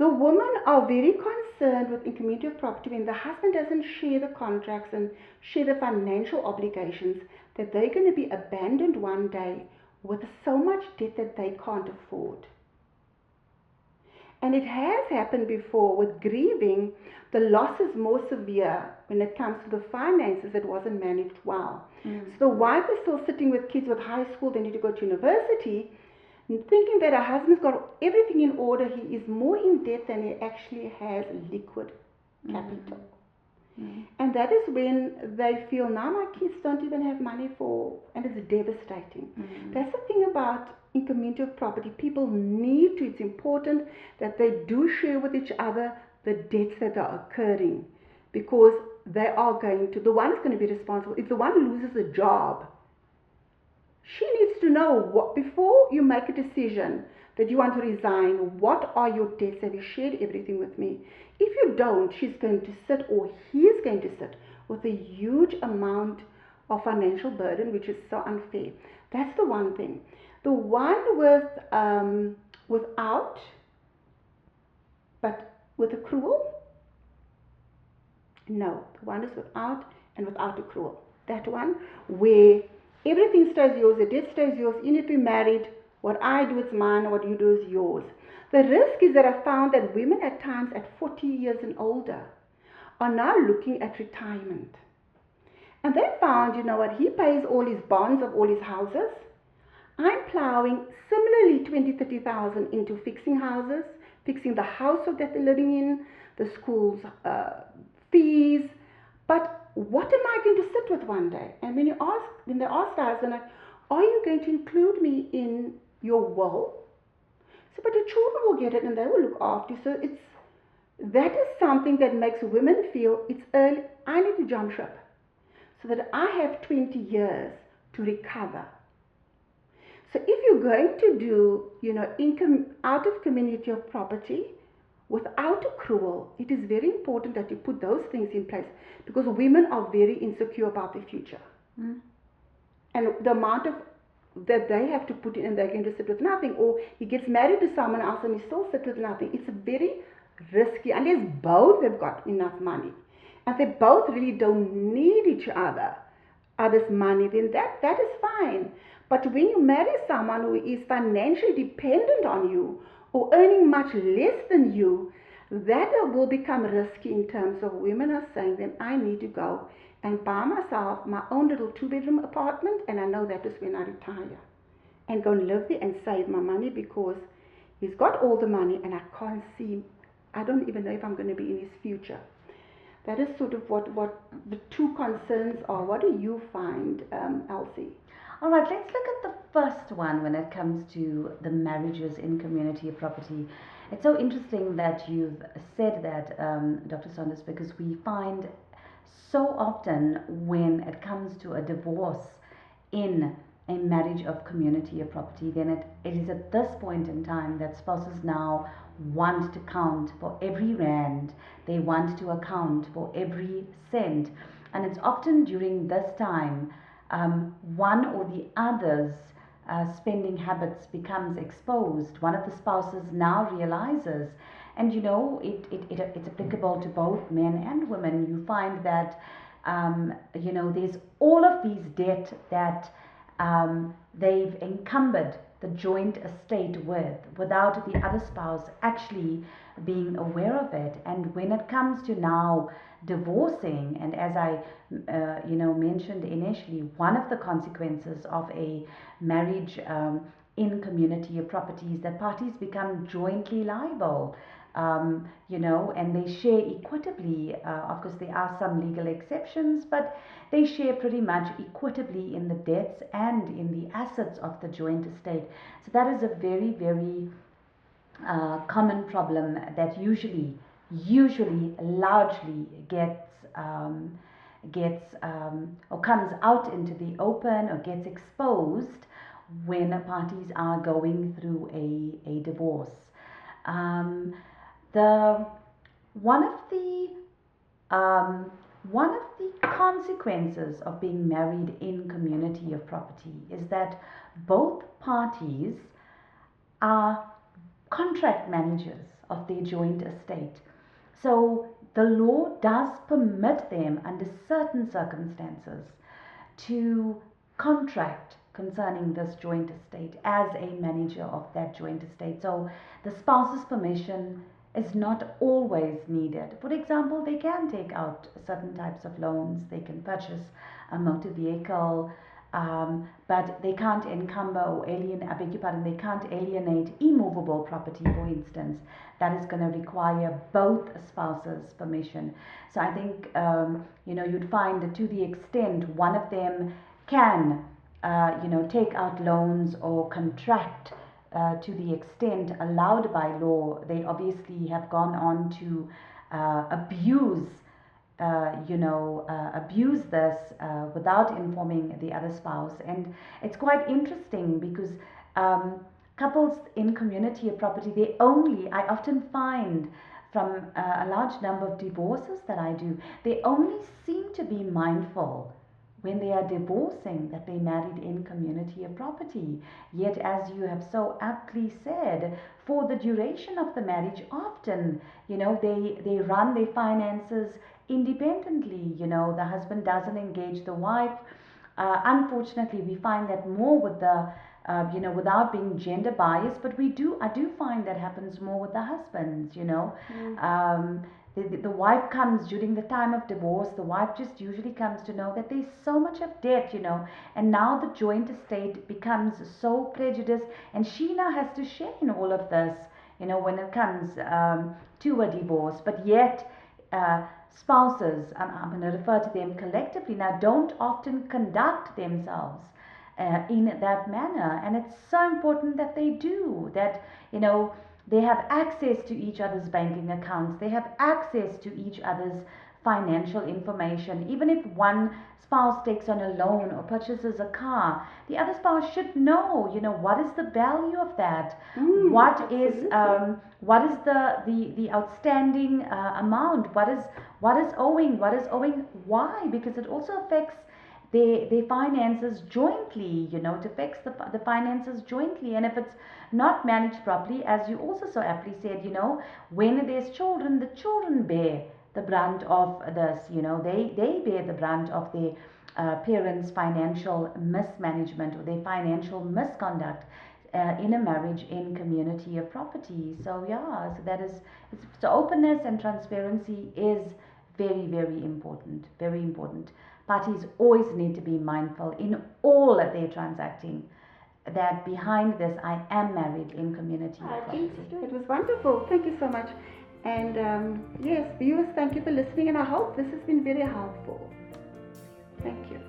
The women are very concerned with in community of property when the husband doesn't share the contracts and share the financial obligations, that they're going to be abandoned one day with so much debt that they can't afford. And it has happened before with grieving. The loss is more severe when it comes to the finances that wasn't managed well. So the wife is still sitting with kids with high school, they need to go to university, and thinking that her husband's got everything in order. He is more in debt than he actually has liquid capital. And that is when they feel, now my kids don't even have money for, and it's devastating. That's the thing about in community of property. People need to, it's important that they do share with each other the debts that are occurring, because they are going to, the one is going to be responsible. If the one loses a job, she needs to know what, before you make a decision that you want to resign, what are your debts? Have you shared everything with me? If you don't, she's going to sit, or he is going to sit, with a huge amount of financial burden, which is so unfair. That's the one thing. The one with without, but with accrual, no. The one is without and without accrual. That one where everything stays yours, the debt stays yours, even if you're married, what I do is mine, what you do is yours. The risk is that I found that women at times at 40 years and older are now looking at retirement. And they found, you know what, he pays all his bonds of all his houses. I'm plowing similarly 20,000-30,000 into fixing houses, fixing the house that they're living in, the school's fees. But what am I going to sit with one day? And when they ask the husband, like, are you going to include me in your will? So, but the children will get it and they will look after you. So that is something that makes women feel it's early. I need to jump ship so that I have 20 years to recover. So if you're going to do, you know, income out of community of property without accrual, it is very important that you put those things in place, because women are very insecure about their future. And the amount of that they have to put in, and they're going to sit with nothing, or he gets married to someone else and he still sits with nothing. It's very risky unless both have got enough money and they both really don't need each other's money, then that is fine. But when you marry someone who is financially dependent on you or earning much less than you, that will become risky in terms of women are saying, then I need to go and buy myself my own little 2-bedroom apartment, and I know that is when I retire, and go and live there and save my money, because he's got all the money and I can't see, I don't even know if I'm going to be in his future. That is sort of what the two concerns are. What do you find, Elsie? All right, let's look at the first one when it comes to the marriages in community of property. It's so interesting that you've said that, Dr. Saunders, because we find so often when it comes to a divorce in a marriage of community of property, then it is at this point in time that spouses now want to count for every rand, they want to account for every cent, and it's often during this time one or the other's spending habits becomes exposed. One of the spouses now realizes, and you know, it's applicable to both men and women. You find that you know, there's all of these debt that they've encumbered the joint estate with, without the other spouse actually being aware of it. And when it comes to now divorcing, and as I you know, mentioned initially, one of the consequences of a marriage in community of properties, that parties become jointly liable. You know, and they share equitably. Of course, there are some legal exceptions, but they share pretty much equitably in the debts and in the assets of the joint estate. So that is a very, very common problem that usually largely gets or comes out into the open or gets exposed when parties are going through a divorce. One of the consequences of being married in community of property is that both parties are contract managers of their joint estate. So the law does permit them, under certain circumstances, to contract concerning this joint estate as a manager of that joint estate. So the spouse's permission is not always needed. For example, they can take out certain types of loans, they can purchase a motor vehicle, but they can't encumber or they can't alienate immovable property, for instance. That is going to require both spouses' permission. So I think, you'd find that to the extent one of them can, take out loans or contract to the extent allowed by law, they obviously have gone on to abuse this without informing the other spouse. And it's quite interesting because couples in community of property, I often find from a large number of divorces that I do, they only seem to be mindful when they are divorcing that they married in community of property. Yet, as you have so aptly said, for the duration of the marriage, often, they run their finances independently. The husband doesn't engage the wife. Unfortunately, we find that more with the without being gender biased, but I do find that happens more with the husbands. The wife comes during the time of divorce. The wife just usually comes to know that there's so much of debt, and now the joint estate becomes so prejudiced, and she now has to share in all of this, when it comes to a divorce. But yet, spouses, I'm going to refer to them collectively now, don't often conduct themselves in that manner. And it's so important that they do, that, they have access to each other's banking accounts, they have access to each other's financial information. Even if one spouse takes on a loan or purchases a car, the other spouse should know, what is the value of that? What is the outstanding amount? What is owing? Why? Because it also affects their finances jointly. It affects the finances jointly. And if it's not managed properly, as you also so aptly said, when there's children, the children bear the brunt of this. They bear the brunt of their parents' financial mismanagement or their financial misconduct in a marriage in community of property. So so openness and transparency is very, very important. Very important. Parties always need to be mindful in all that they're transacting, that behind this, I am married in community of property. It was wonderful. Thank you so much. And yes, viewers, thank you for listening, and I hope this has been very helpful. Thank you.